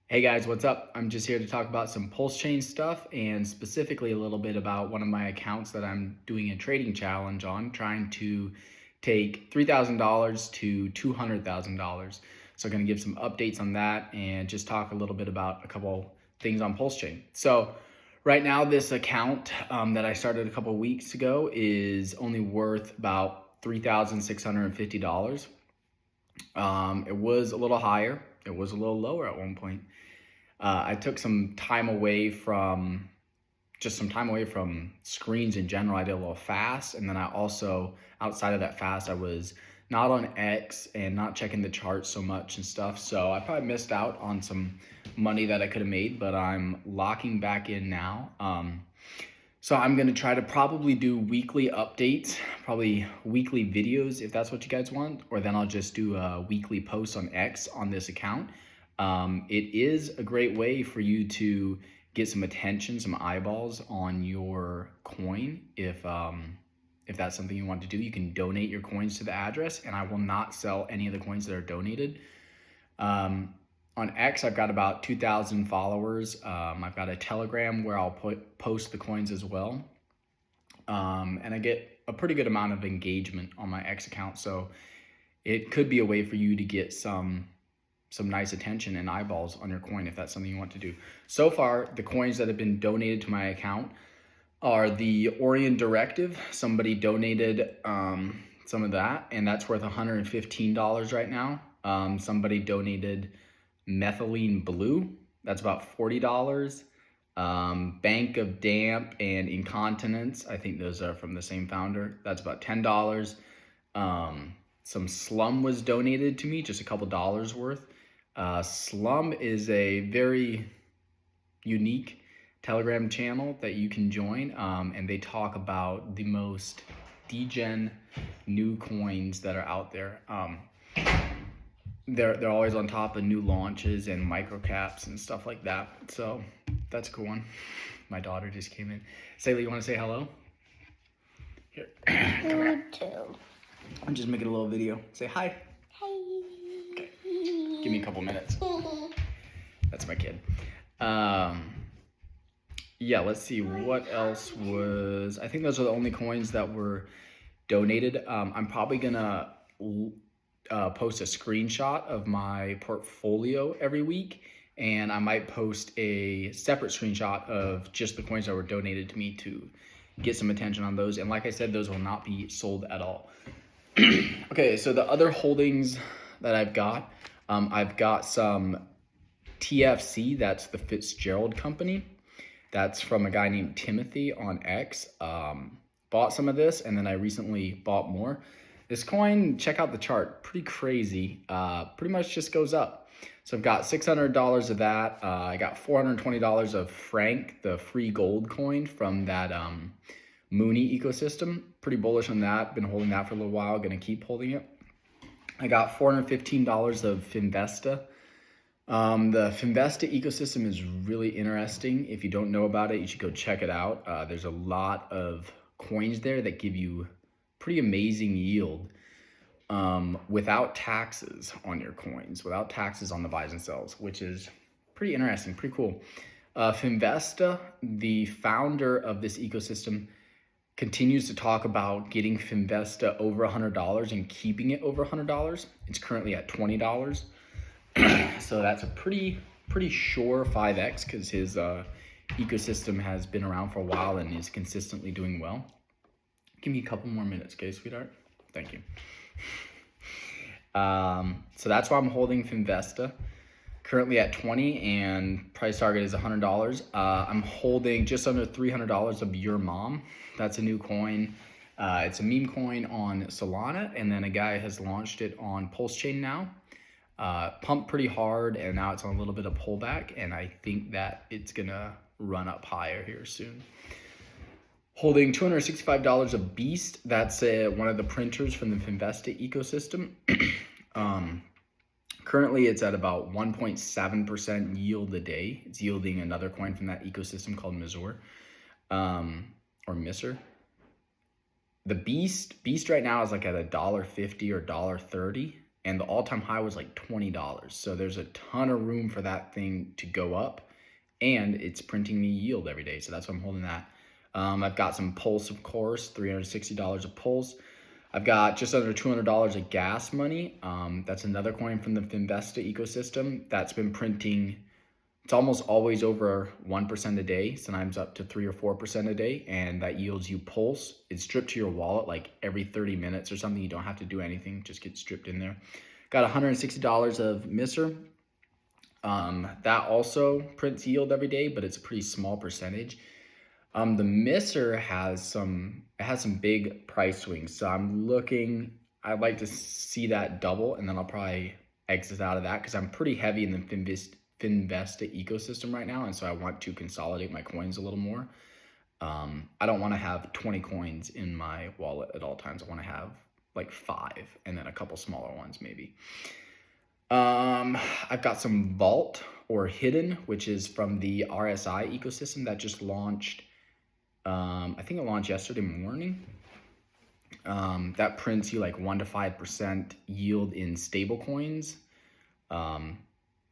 Hey guys, what's up? I'm just here to talk about some PulseChain stuff and specifically a little bit about one of my accounts that I'm doing a trading challenge on, trying to take $3,000 to $200,000. So I'm going to give some updates on that and just talk a little bit about a couple things on PulseChain. So right now, this account that I started a couple weeks ago is only worth about $3,650. It was a little higher. It was a little lower at one point. I took some time away from screens in general. I did a little fast, and then I also, outside of that fast, I was not on X and not checking the charts so much and stuff. So I probably missed out on some money that I could have made, but I'm locking back in now. So I'm gonna try to probably do weekly updates, probably weekly videos if that's what you guys want, or then I'll just do a weekly post on X on this account. It is a great way for you to get some attention, some eyeballs on your coin. If that's something you want to do, you can donate your coins to the address, and I will not sell any of the coins that are donated. On X, I've got about 2,000 followers. I've got a Telegram where I'll post the coins as well. And I get a pretty good amount of engagement on my X account. So it could be a way for you to get some nice attention and eyeballs on your coin if that's something you want to do. So far, the coins that have been donated to my account are the Orion Directive. Somebody donated some of that, and that's worth $115 right now. Somebody donated Methylene Blue, that's about $40. Bank of Damp and Incontinence, I think those are from the same founder, that's about $10. Some Slum was donated to me, just a couple dollars worth. Slum is a very unique Telegram channel that you can join, and they talk about the most degen new coins that are out there. They're always on top of new launches and microcaps and stuff like that. So that's a cool one. My daughter just came in. Sayla, you want to say hello? Here, come here. Too. I'm just making a little video. Say hi. Hi. Okay. Give me a couple minutes. That's my kid. Yeah, let's see what else was. I think those are the only coins that were donated. I'm probably gonna post a screenshot of my portfolio every week, and I might post a separate screenshot of just the coins that were donated to me to get some attention on those. And like I said, those will not be sold at all. Okay, so the other holdings that I've got some TFC, that's the Fitzgerald Company. That's from a guy named Timothy on X. Bought some of this, and then I recently bought more. This coin, check out the chart, pretty crazy. Pretty much just goes up. So I've got $600 of that. I got $420 of Frank, the free gold coin from that Mooney ecosystem. Pretty bullish on that. Been holding that for a little while. Gonna keep holding it. I got $415 of Finvesta. The Finvesta ecosystem is really interesting. If you don't know about it, you should go check it out. There's a lot of coins there that give you pretty amazing yield without taxes on your coins, without taxes on the buys and sells, which is pretty interesting, pretty cool. Finvesta, the founder of this ecosystem, continues to talk about getting Finvesta over $100 and keeping it over $100. It's currently at $20. So that's a pretty sure 5x because his ecosystem has been around for a while and is consistently doing well. Give me a couple more minutes, okay, sweetheart? Thank you. So that's why I'm holding Finvesta. Currently at 20 and price target is $100. I'm holding just under $300 of Your Mom. That's a new coin. It's a meme coin on Solana, and then a guy has launched it on PulseChain now. Pumped pretty hard, and now it's on a little bit of pullback, and I think that it's gonna run up higher here soon. Holding $265 of Beast. That's one of the printers from the Finvesta ecosystem. Currently, it's at about 1.7% yield a day. It's yielding another coin from that ecosystem called Misor, or Misser. The Beast right now is like at $1.50 or $1.30. and the all-time high was like $20. So there's a ton of room for that thing to go up, and it's printing me yield every day. So that's why I'm holding that. I've got some Pulse, of course, $360 of Pulse. I've got just under $200 of gas money. That's another coin from the Finvesta ecosystem that's been printing. It's almost always over 1% a day, sometimes up to 3 or 4% a day, and that yields you Pulse. It's stripped to your wallet like every 30 minutes or something. You don't have to do anything, just get stripped in there. Got $160 of Misr. That also prints yield every day, but it's a pretty small percentage. The Misr has some big price swings, so I'd like to see that double, and then I'll probably exit out of that because I'm pretty heavy in the Finvesta ecosystem right now, and so I want to consolidate my coins a little more. I don't want to have 20 coins in my wallet at all times. I want to have like 5 and then a couple smaller ones maybe. I've got some Vault or Hidden, which is from the RSI ecosystem that just launched. I think it launched yesterday morning. That prints you like 1 to 5% yield in stable coins.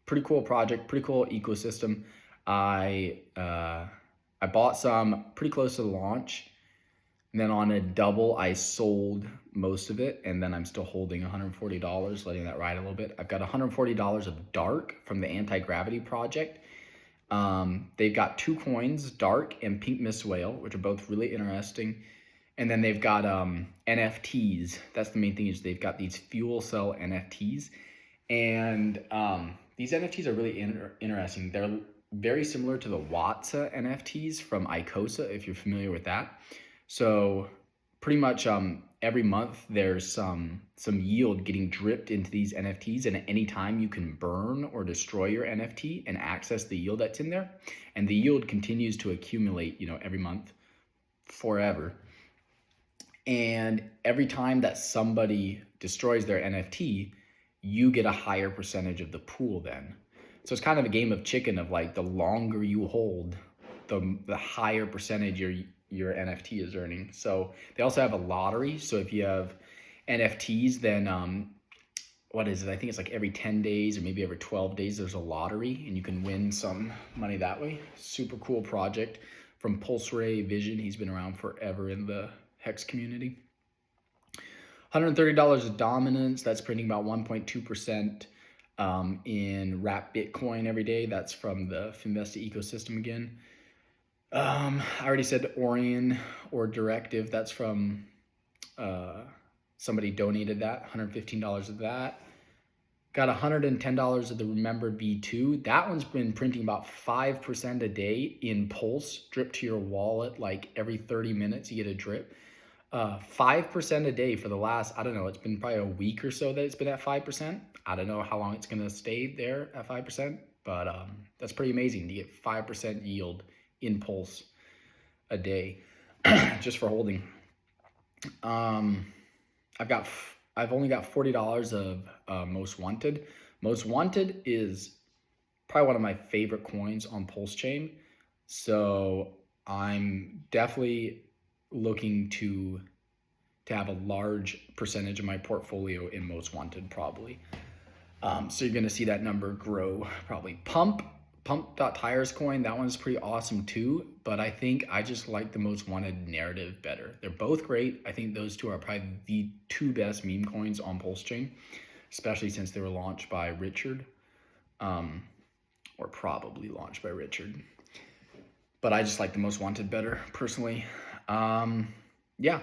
Pretty cool project, pretty cool ecosystem. I bought some pretty close to the launch, and then on a double I sold most of it, and then I'm still holding $140, letting that ride a little bit. I've got $140 of Dark from the Anti-Gravity project. They've got 2 coins, Dark and Pink Mist Whale, which are both really interesting. And then they've got NFTs. That's the main thing, is they've got these fuel cell NFTs. And these NFTs are really interesting. They're very similar to the Watsa NFTs from Icosa, if you're familiar with that. So pretty much every month there's some yield getting dripped into these NFTs, and at any time you can burn or destroy your NFT and access the yield that's in there. And the yield continues to accumulate, every month forever. And every time that somebody destroys their NFT, you get a higher percentage of the pool then. So it's kind of a game of chicken of like the longer you hold, the higher percentage your NFT is earning. So they also have a lottery. So if you have NFTs, then what is it? I think it's like every 10 days or maybe every 12 days, there's a lottery and you can win some money that way. Super cool project from PulseRay Vision. He's been around forever in the Hex community. $130 of Dominance. That's printing about 1.2% in wrap Bitcoin every day. That's from the Finvesta ecosystem again. I already said Orion or Directive. That's from somebody donated that, $115 of that. Got $110 of the Remember V2. That one's been printing about 5% a day in Pulse, drip to your wallet like every 30 minutes you get a drip. 5% a day for the last, I don't know, it's been probably a week or so that it's been at 5%. I don't know how long it's going to stay there at 5%, but that's pretty amazing to get 5% yield in Pulse a day just for holding. I've only got $40 of Most Wanted. Most Wanted is probably one of my favorite coins on PulseChain. So I'm definitely looking to have a large percentage of my portfolio in Most Wanted probably. So you're going to see that number grow probably. Pump.tires coin, that one's pretty awesome too, but I think I just like the Most Wanted narrative better. They're both great. I think those two are probably the 2 best meme coins on PulseChain, especially since they were launched by Richard, or probably launched by Richard. But I just like the Most Wanted better personally. Yeah,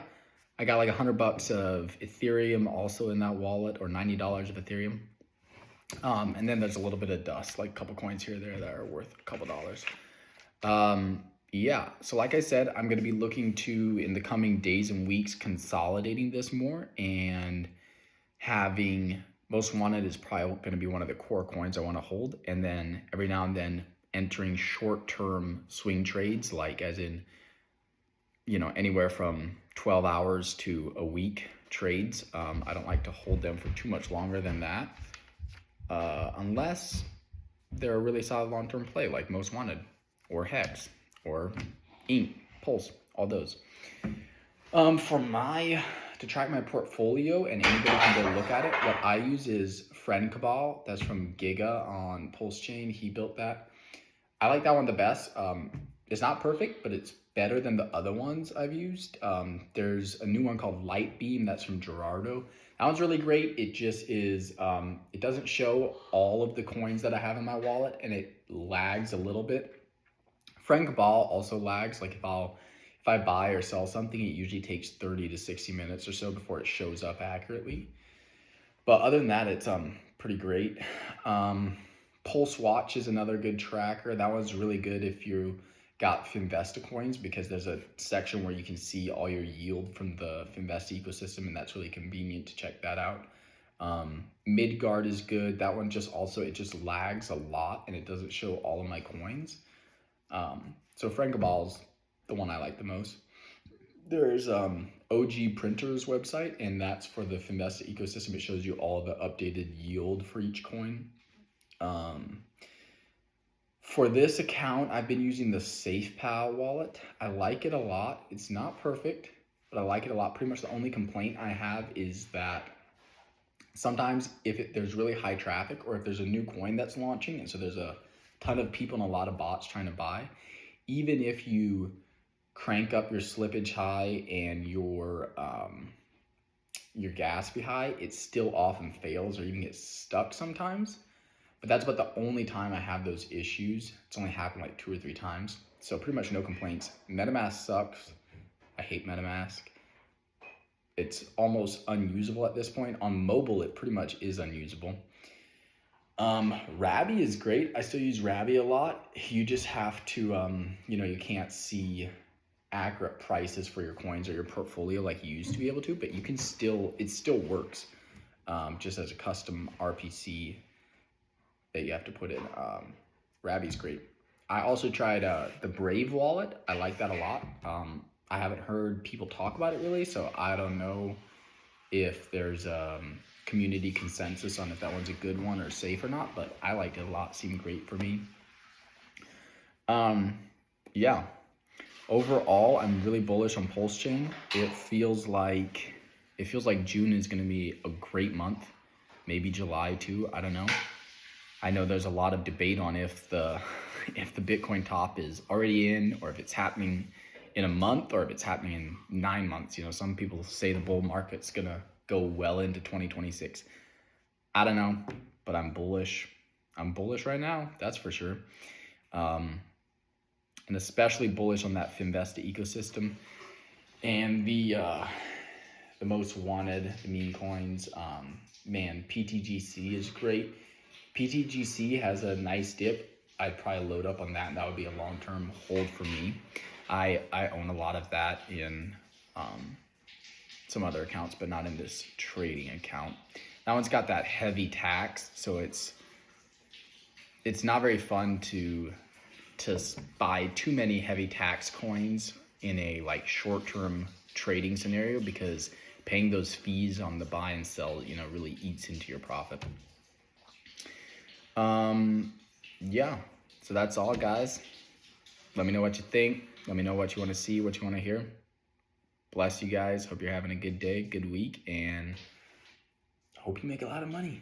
I got like $100 of Ethereum also in that wallet, or $90 of Ethereum. And then there's a little bit of dust, like a couple coins here or there that are worth a couple dollars. Yeah, so like I said, I'm going to be looking to, in the coming days and weeks, consolidating this more, and having Most Wanted is probably going to be one of the core coins I want to hold. And then every now and then entering short-term swing trades, like as in, anywhere from 12 hours to a week trades. I don't like to hold them for too much longer than that. Unless they're a really solid long-term play like Most Wanted or Hex or Ink, Pulse, all those. For my to track my portfolio, and anybody can go look at it, what I use is Friend Cabal. That's from Giga on PulseChain. He built that. I like that one the best. It's not perfect, but it's better than the other ones I've used. There's a new one called Light Beam that's from Gerardo. That one's really great. It just is, it doesn't show all of the coins that I have in my wallet, and it lags a little bit. Friend Cabal also lags. Like if I buy or sell something, it usually takes 30 to 60 minutes or so before it shows up accurately. But other than that, it's pretty great. Pulse Watch is another good tracker. That one's really good if you got Finvesta coins, because there's a section where you can see all your yield from the Finvesta ecosystem, and that's really convenient to check that out. Midgard is good. That one just lags a lot, and it doesn't show all of my coins. So Friend Cabal's the one I like the most. There's OG Printer's website, and that's for the Finvesta ecosystem. It shows you all the updated yield for each coin. For this account, I've been using the SafePal wallet. I like it a lot. It's not perfect, but I like it a lot. Pretty much the only complaint I have is that sometimes if there's really high traffic, or if there's a new coin that's launching, and so there's a ton of people and a lot of bots trying to buy, even if you crank up your slippage high and your gas fee high, it still often fails or even gets stuck sometimes. But that's about the only time I have those issues. It's only happened like 2 or 3 times. So pretty much no complaints. MetaMask sucks. I hate MetaMask. It's almost unusable at this point. On mobile, it pretty much is unusable. Rabby is great. I still use Rabby a lot. You just have to, you can't see accurate prices for your coins or your portfolio like you used to be able to, but you can still, it still works, just as a custom RPC that you have to put in. Rabby's great. I also tried the Brave wallet. I like that a lot. I haven't heard people talk about it really, so I don't know if there's community consensus on if that one's a good one or safe or not, but I liked it a lot. Seemed great for me. Yeah. Overall, I'm really bullish on PulseChain. It feels like June is going to be a great month. Maybe July too. I don't know. I know there's a lot of debate on if the Bitcoin top is already in, or if it's happening in a month, or if it's happening in 9 months. Some people say the bull market's gonna go well into 2026. I don't know, but I'm bullish. I'm bullish right now, that's for sure. And especially bullish on that Finvesta ecosystem and the most wanted, the meme coins. Man, PTGC is great. PTGC has a nice dip. I'd probably load up on that, and that would be a long-term hold for me. I own a lot of that in some other accounts, but not in this trading account. That one's got that heavy tax, so it's not very fun to buy too many heavy tax coins in a short-term trading scenario, because paying those fees on the buy and sell, really eats into your profit. Yeah, so that's all, guys. Let me know what you think. Let me know what you want to see, what you want to hear. Bless you guys. Hope you're having a good day, good week, and hope you make a lot of money.